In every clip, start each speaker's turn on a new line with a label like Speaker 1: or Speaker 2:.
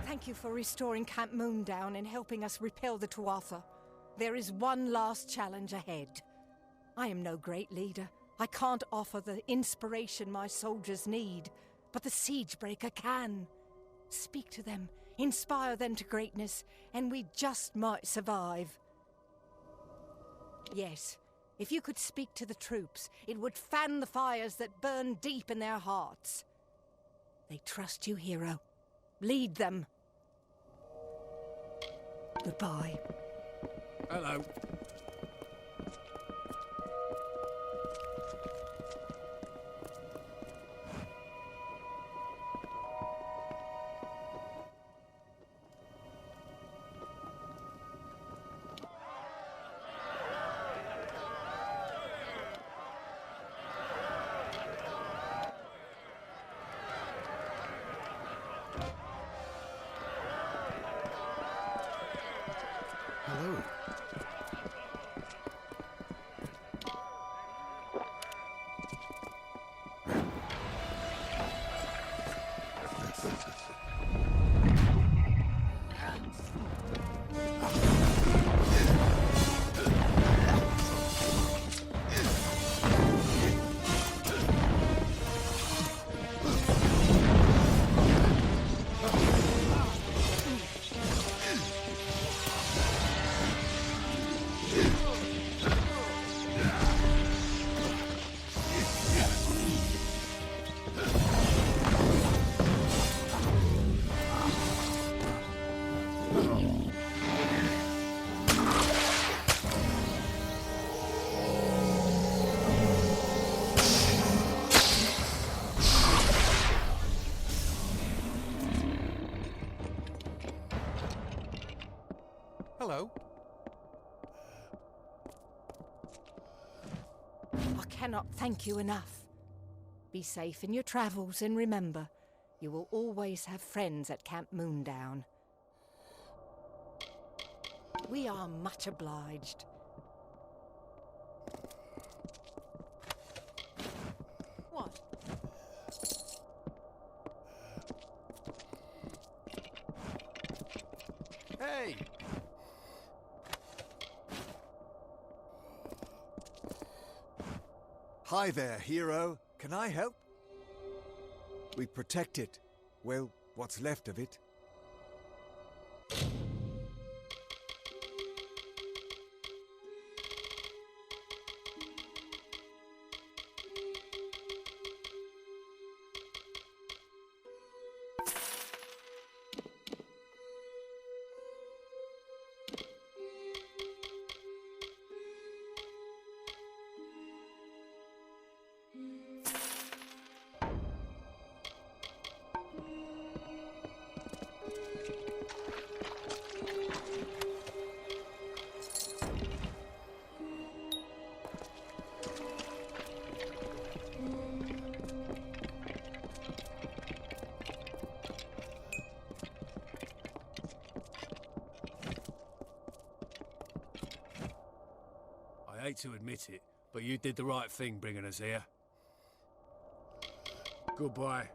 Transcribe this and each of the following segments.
Speaker 1: Thank you for restoring Camp Moondown and helping us repel the Tuatha. There is one last challenge ahead. I am no great leader. I can't offer the inspiration my soldiers need, but the Siegebreaker can. Speak to them, inspire them to greatness, and we just might survive. Yes, if you could speak to the troops, it would fan the fires that burn deep in their hearts. They trust you, hero. Lead them. Goodbye.
Speaker 2: Hello.
Speaker 3: Hello.
Speaker 2: Hello.
Speaker 1: I cannot thank you enough. Be safe in your travels and remember, you will always have friends at Camp Moondown. We are much obliged. What?
Speaker 2: Hey!
Speaker 3: Hi there, hero. Can I help? We protect it. Well, what's left of it.
Speaker 2: I hate to admit it, but you did the right thing bringing us here. Goodbye.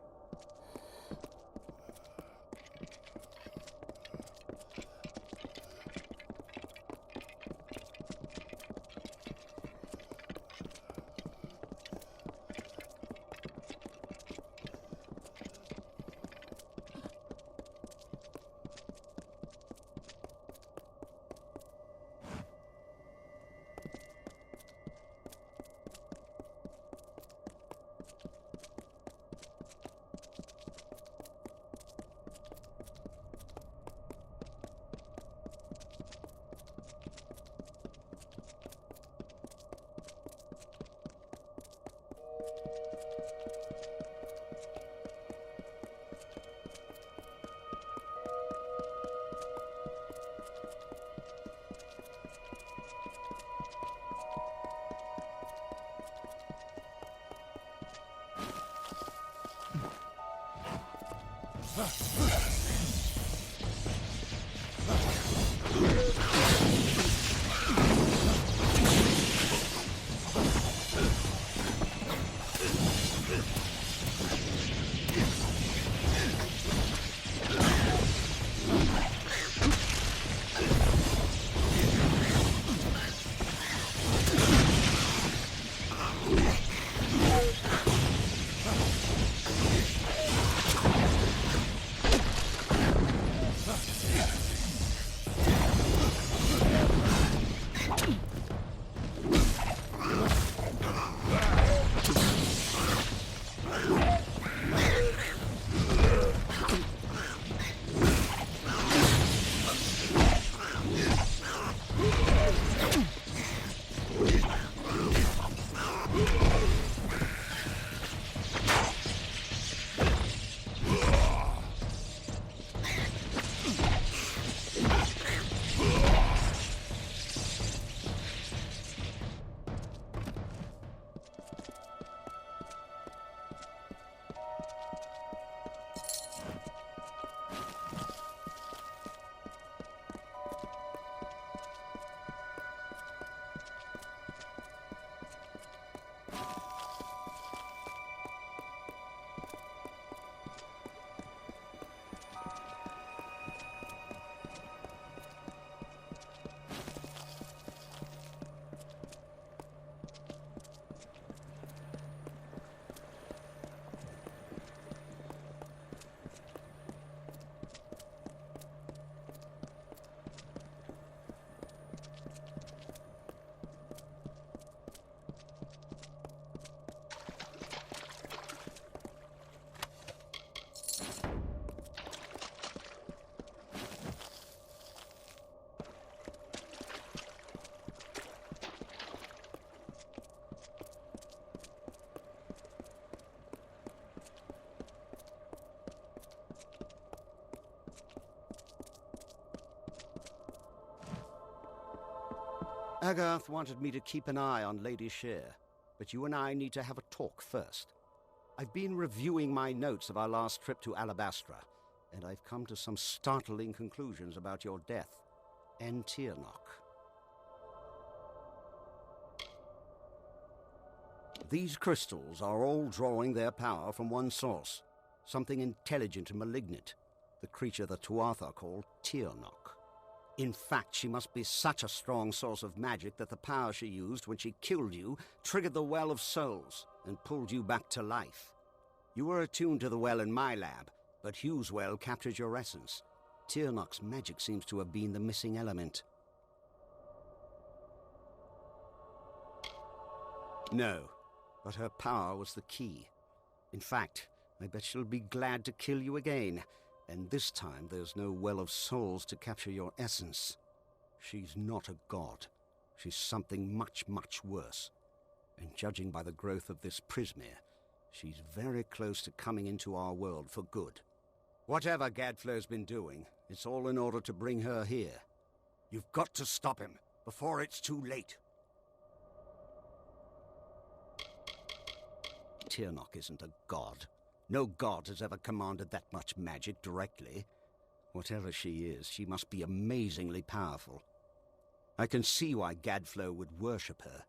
Speaker 4: Agarth wanted me to keep an eye on Lady Shear, but you and I need to have a talk first. I've been reviewing my notes of our last trip to Alabastra, and I've come to some startling conclusions about your death and Tiernock. These crystals are all drawing their power from one source, something intelligent and malignant, the creature the Tuatha call Tiernock. In fact, she must be such a strong source of magic that the power she used when she killed you triggered the Well of Souls and pulled you back to life. You were attuned to the well in my lab, but Hugh's well captured your essence. Tiernock's magic seems to have been the missing element. No, but her power was the key. In fact, I bet she'll be glad to kill you again. And this time there's no Well of Souls to capture your essence. She's not a god. She's something much, much worse. And judging by the growth of this Prismere, she's very close to coming into our world for good. Whatever Gadflow's been doing, it's all in order to bring her here. You've got to stop him before it's too late. Tiernock isn't a god. No god has ever commanded that much magic directly. Whatever she is, she must be amazingly powerful. I can see why Gadflow would worship her.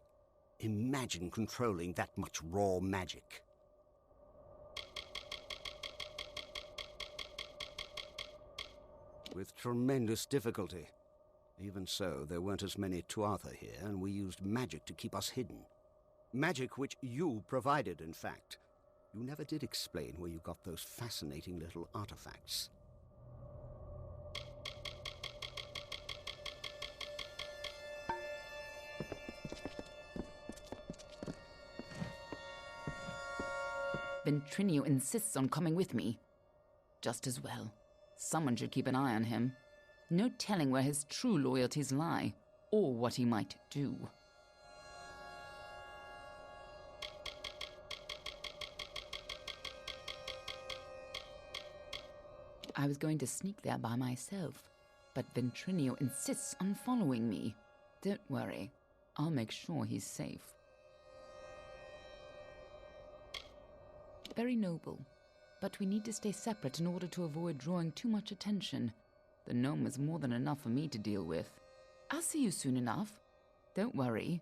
Speaker 4: Imagine controlling that much raw magic. With tremendous difficulty. Even so, there weren't as many Tuatha here, and we used magic to keep us hidden. Magic which you provided, in fact. You never did explain where you got those fascinating little artifacts.
Speaker 5: Ventrinio insists on coming with me. Just as well. Someone should keep an eye on him. No telling where his true loyalties lie, or what he might do. I was going to sneak there by myself, but Ventrinio insists on following me. Don't worry, I'll make sure he's safe. Very noble, but we need to stay separate in order to avoid drawing too much attention. The gnome is more than enough for me to deal with. I'll see you soon enough. Don't worry.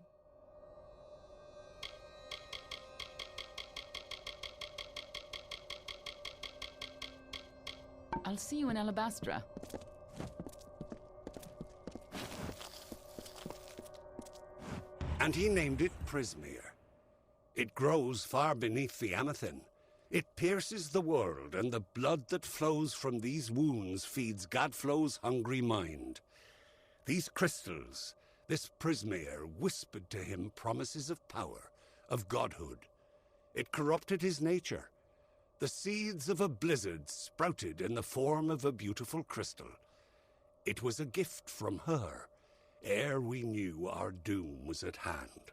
Speaker 5: I'll see you in Alabastra.
Speaker 6: And he named it Prismere. It grows far beneath the Amethyst. It pierces the world, and the blood that flows from these wounds feeds Gadflow's hungry mind. These crystals, this Prismere, whispered to him promises of power, of godhood. It corrupted his nature. The seeds of a blizzard sprouted in the form of a beautiful crystal. It was a gift from her, ere we knew our doom was at hand.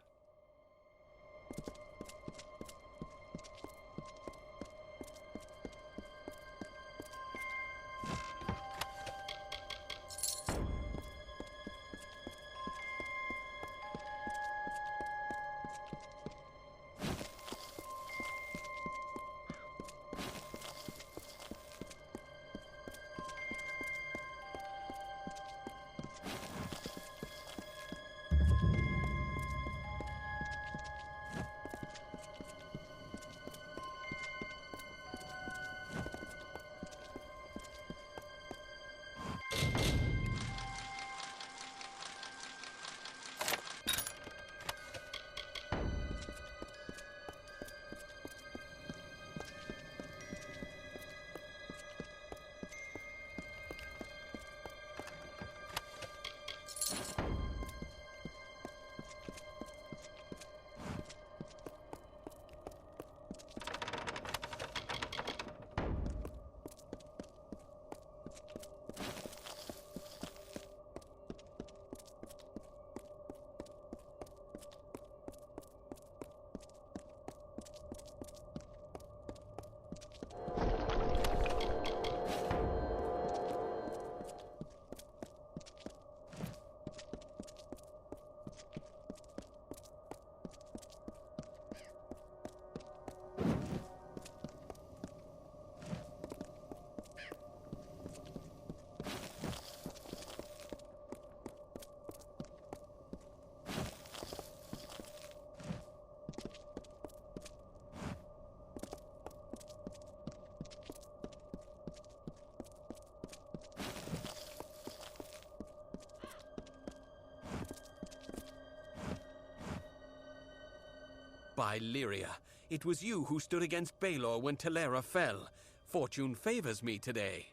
Speaker 7: By Lyria, it was you who stood against Baelor when Telera fell. Fortune favors me today.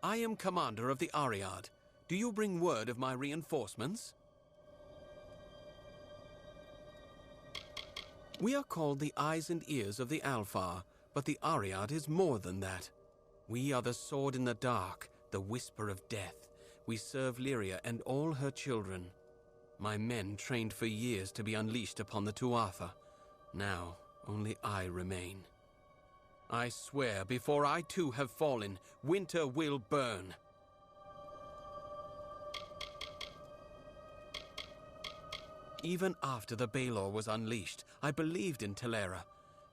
Speaker 7: I am commander of the Ariad. Do you bring word of my reinforcements? We are called the eyes and ears of the Alfar, but the Ariad is more than that. We are the sword in the dark, the whisper of death. We serve Lyria and all her children. My men trained for years to be unleashed upon the Tuatha. Now, only I remain. I swear, before I too have fallen, winter will burn. Even after the Baelor was unleashed, I believed in Telera.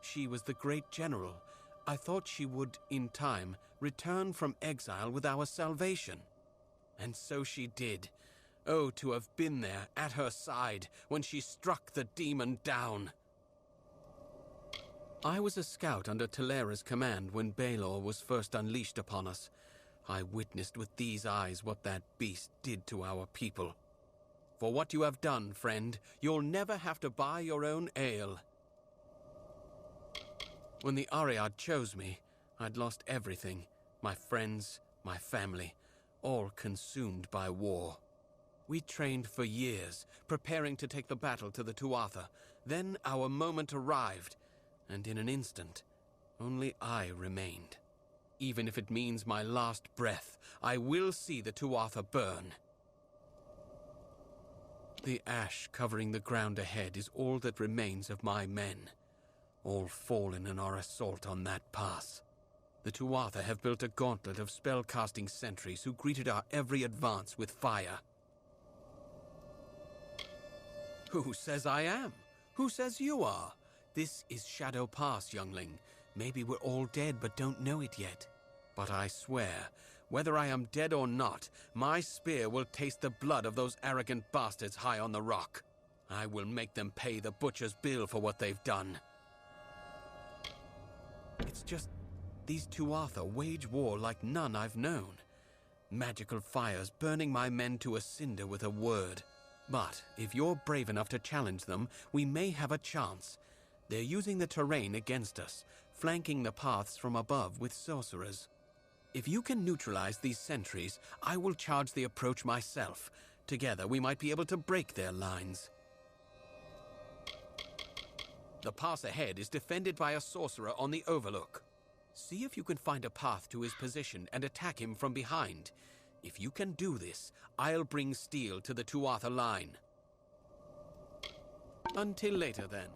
Speaker 7: She was the great general. I thought she would, in time, return from exile with our salvation. And so she did. Oh, to have been there, at her side, when she struck the demon down. I was a scout under Telera's command when Baelor was first unleashed upon us. I witnessed with these eyes what that beast did to our people. For what you have done, friend, you'll never have to buy your own ale. When the Ariad chose me, I'd lost everything. My friends, my family, all consumed by war. We trained for years, preparing to take the battle to the Tuatha. Then our moment arrived, and in an instant, only I remained. Even if it means my last breath, I will see the Tuatha burn. The ash covering the ground ahead is all that remains of my men, all fallen in our assault on that pass. The Tuatha have built a gauntlet of spell-casting sentries who greeted our every advance with fire. Who says I am? Who says you are? This is Shadow Pass, youngling. Maybe we're all dead but don't know it yet. But I swear, whether I am dead or not, my spear will taste the blood of those arrogant bastards high on the rock. I will make them pay the butcher's bill for what they've done. It's just, these Tuatha wage war like none I've known. Magical fires burning my men to a cinder with a word. But if you're brave enough to challenge them, we may have a chance. They're using the terrain against us, flanking the paths from above with sorcerers. If you can neutralize these sentries, I will charge the approach myself. Together, we might be able to break their lines. The pass ahead is defended by a sorcerer on the overlook. See if you can find a path to his position and attack him from behind. If you can do this, I'll bring steel to the Tuatha line. Until later, then.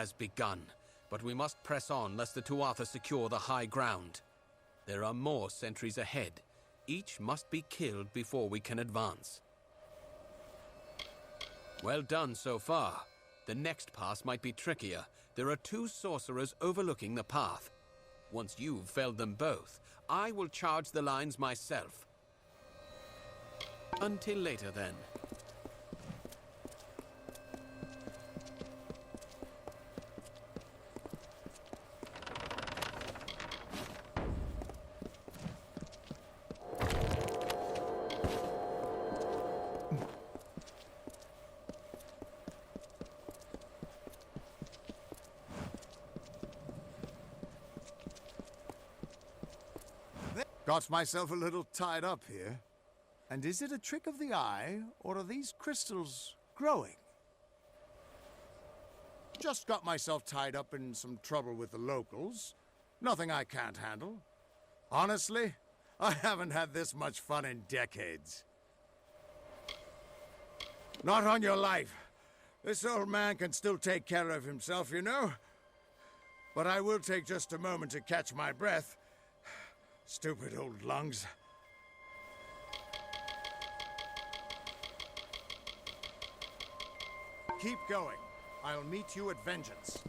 Speaker 7: has begun, but we must press on lest the Tuatha secure the high ground. There are more sentries ahead. Each must be killed before we can advance. Well done so far. The next pass might be trickier. There are 2 sorcerers overlooking the path. Once you've felled them both, I will charge the lines myself. Until later, then.
Speaker 8: Got myself a little tied up here. And is it a trick of the eye, or are these crystals growing? Just got myself tied up in some trouble with the locals. Nothing I can't handle. Honestly, I haven't had this much fun in decades. Not on your life. This old man can still take care of himself, you know. But I will take just a moment to catch my breath. Stupid old lungs. Keep going. I'll meet you at Vengeance.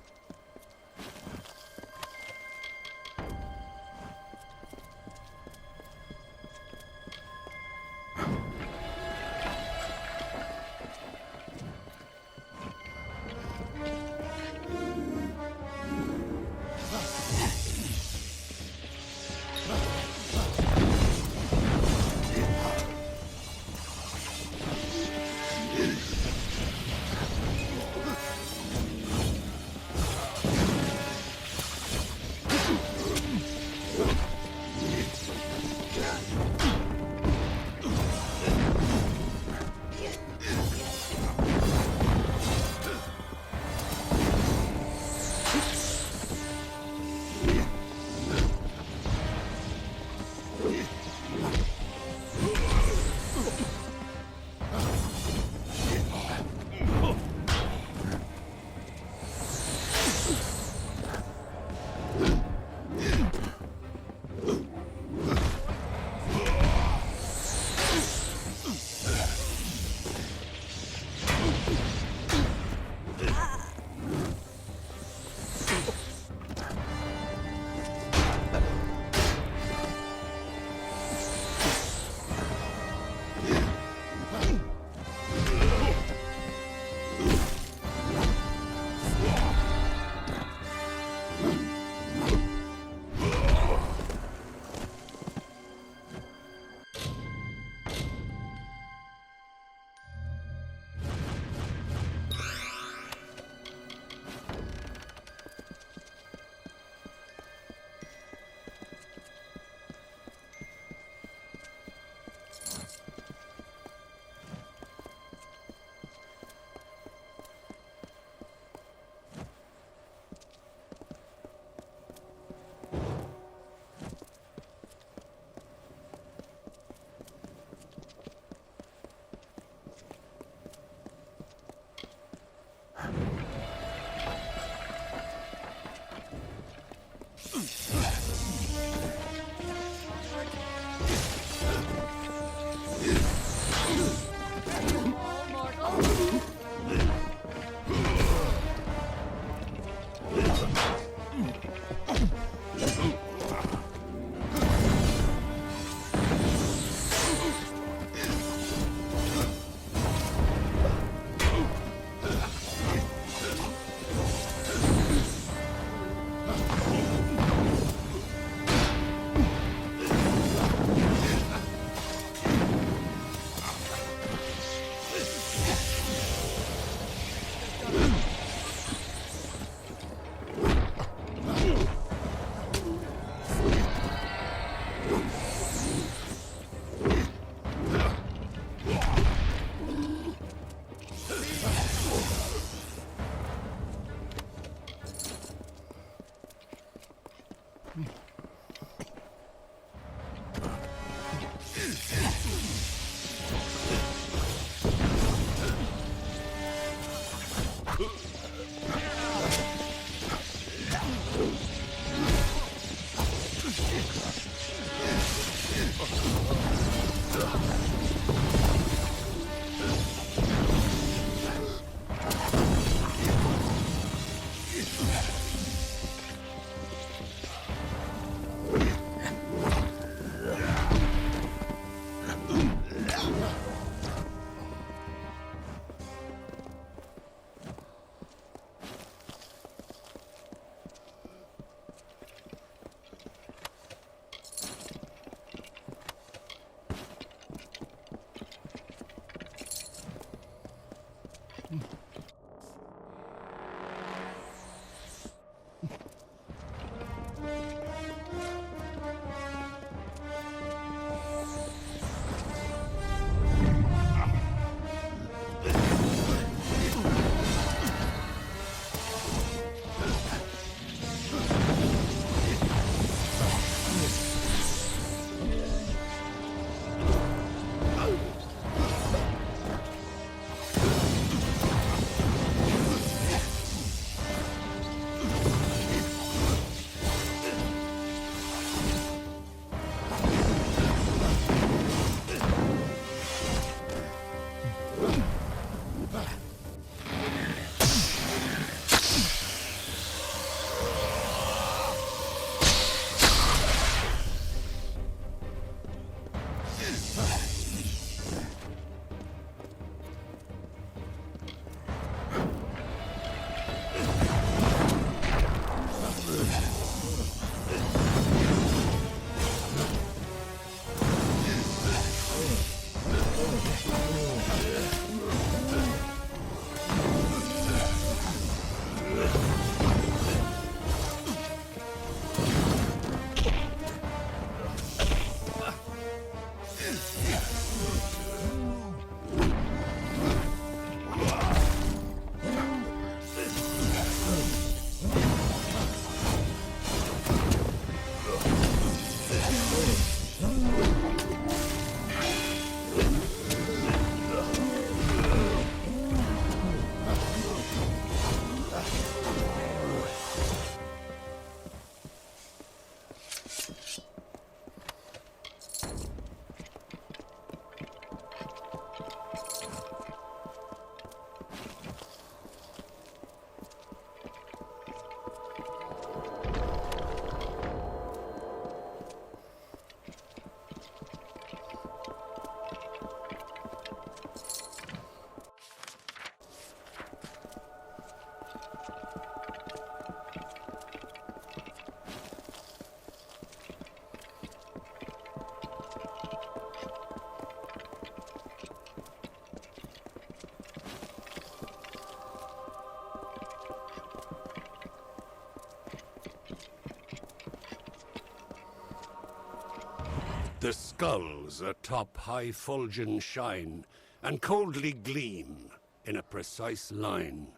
Speaker 6: The skulls atop high fulgen shine, and coldly gleam in a precise line.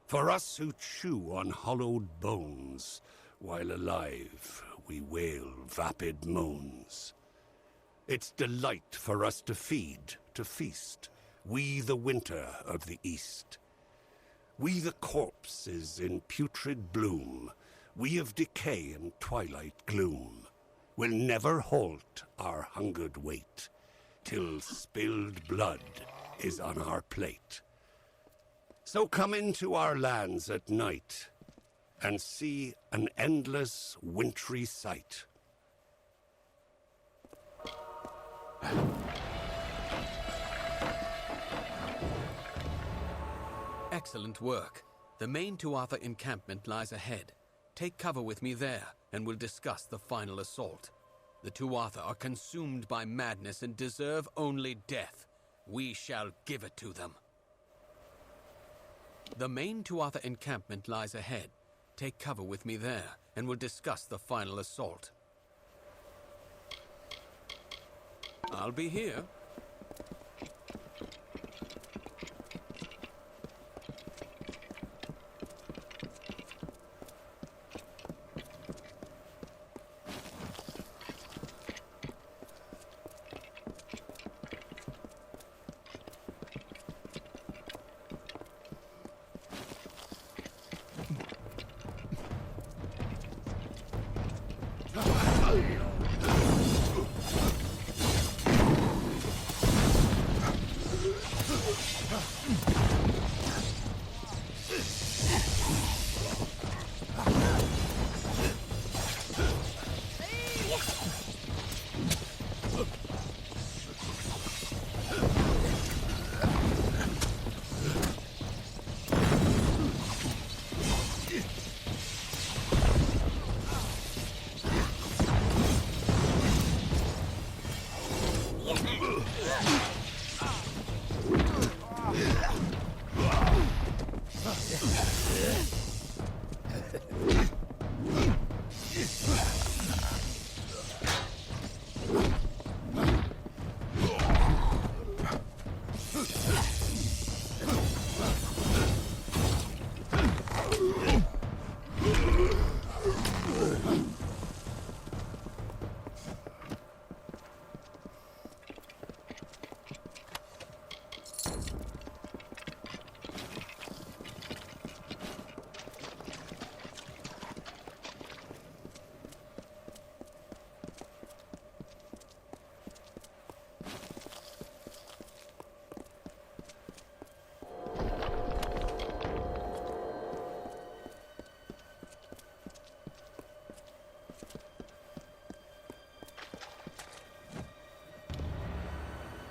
Speaker 6: For us who chew on hollowed bones, while alive we wail vapid moans. It's delight for us to feed, to feast, we the winter of the east. We the corpses in putrid bloom, we of decay and twilight gloom, will never halt our hungered wait, till spilled blood is on our plate. So come into our lands at night, and see an endless wintry sight.
Speaker 7: Excellent work. The main Tuatha encampment lies ahead. Take cover with me there, and we'll discuss the final assault. The Tuatha are consumed by madness and deserve only death. We shall give it to them. The main Tuatha encampment lies ahead. Take cover with me there, and we'll discuss the final assault. I'll be here.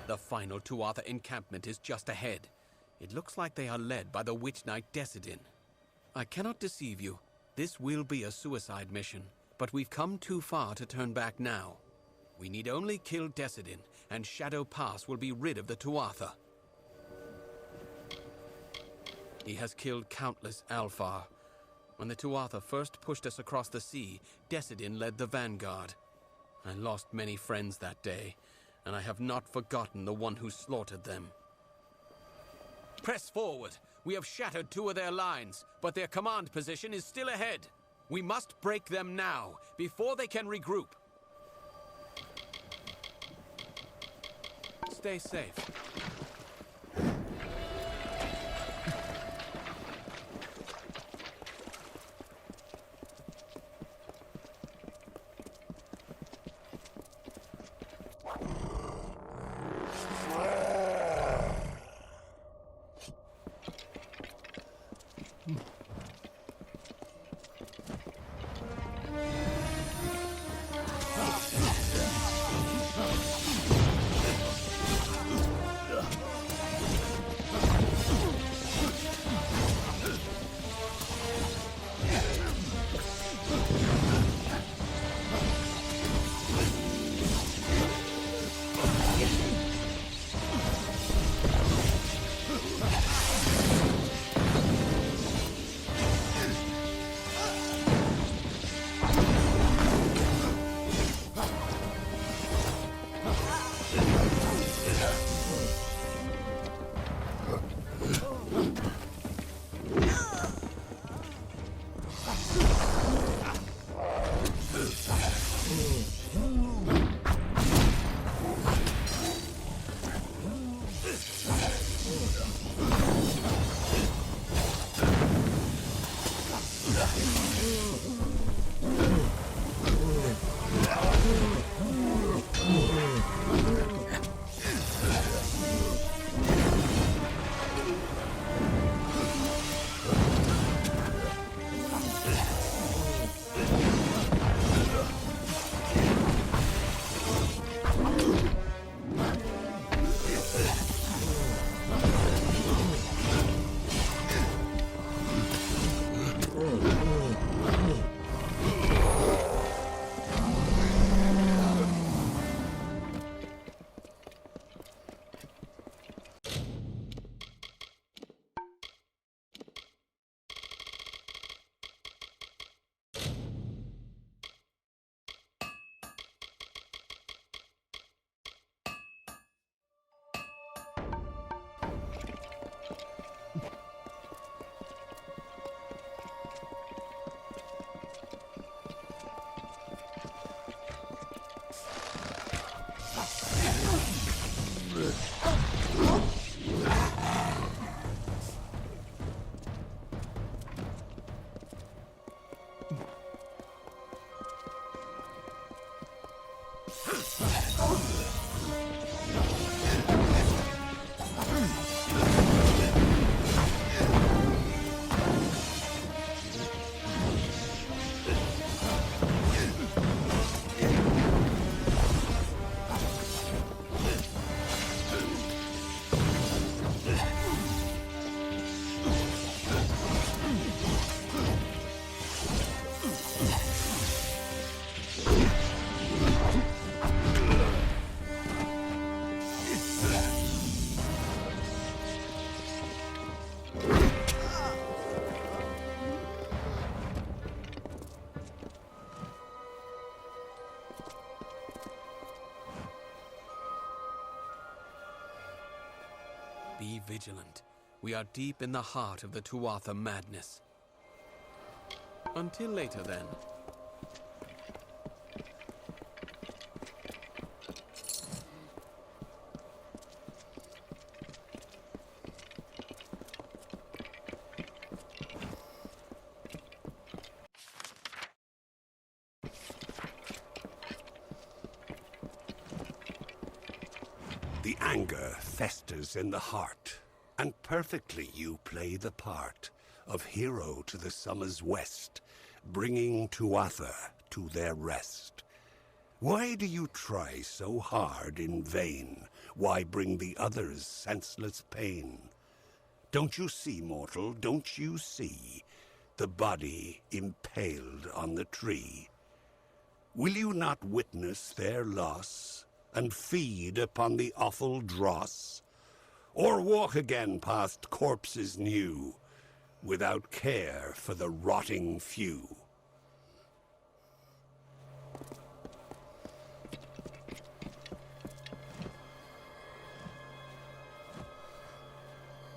Speaker 7: The final Tuatha encampment is just ahead. It looks like they are led by the Witch Knight Decidin. I cannot deceive you. This will be a suicide mission, but we've come too far to turn back now. We need only kill Decidin, and Shadow Pass will be rid of the Tuatha. He has killed countless Alfar. When the Tuatha first pushed us across the sea, Decidin led the vanguard. I lost many friends that day, and I have not forgotten the one who slaughtered them. Press forward. We have shattered 2 of their lines, but their command position is still ahead. We must break them now, before they can regroup. Stay safe. Be vigilant. We are deep in the heart of the Tuatha madness. Until later, then.
Speaker 6: The anger festers in the heart, and perfectly you play the part of hero to the summer's west, bringing Tuatha to their rest. Why do you try so hard in vain? Why bring the others senseless pain? Don't you see, mortal, don't you see the body impaled on the tree? Will you not witness their loss and feed upon the awful dross? Or walk again past corpses new, without care for the rotting few?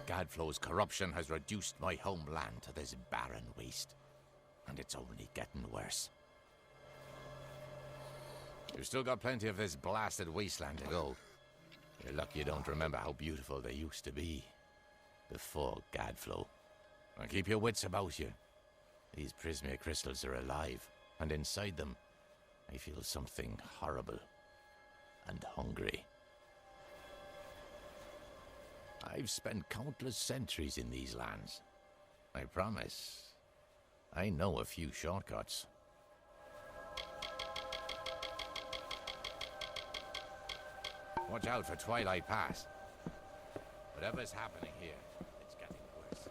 Speaker 9: Gadflow's corruption has reduced my homeland to this barren waste, and it's only getting worse. You've still got plenty of this blasted wasteland to go. You're lucky you don't remember how beautiful they used to be before Gadflow. And keep your wits about you. These Prismere crystals are alive, and inside them, I feel something horrible and hungry. I've spent countless centuries in these lands. I promise, I know a few shortcuts. Watch out for Twilight Pass. Whatever's happening here, it's getting worse.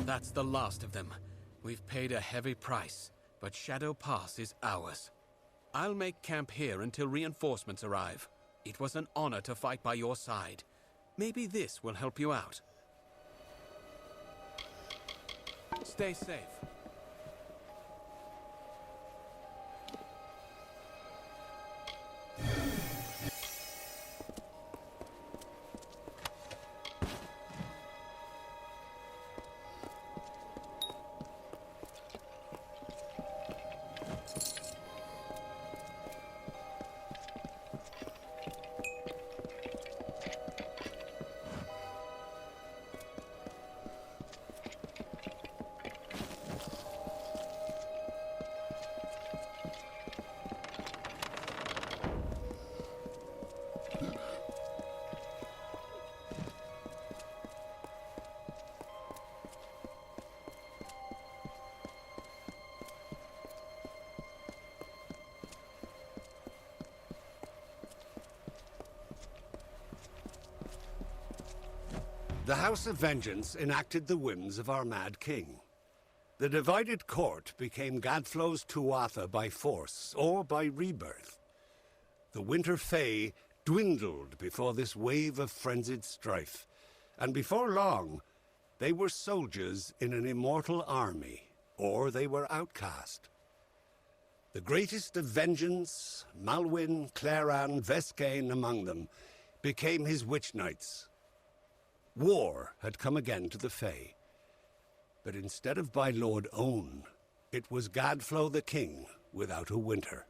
Speaker 7: That's the last of them. We've paid a heavy price, but Shadow Pass is ours. I'll make camp here until reinforcements arrive. It was an honor to fight by your side. Maybe this will help you out. Stay safe.
Speaker 6: The House of Vengeance enacted the whims of our mad king. The divided court became Gadflow's Tuatha by force or by rebirth. The Winter Fae dwindled before this wave of frenzied strife, and before long, they were soldiers in an immortal army, or they were outcast. The greatest of vengeance, Malwyn, Claran, Vescain among them, became his witch knights. War had come again to the Fae, but instead of by Lord Own, it was Gadflow the king without a winter.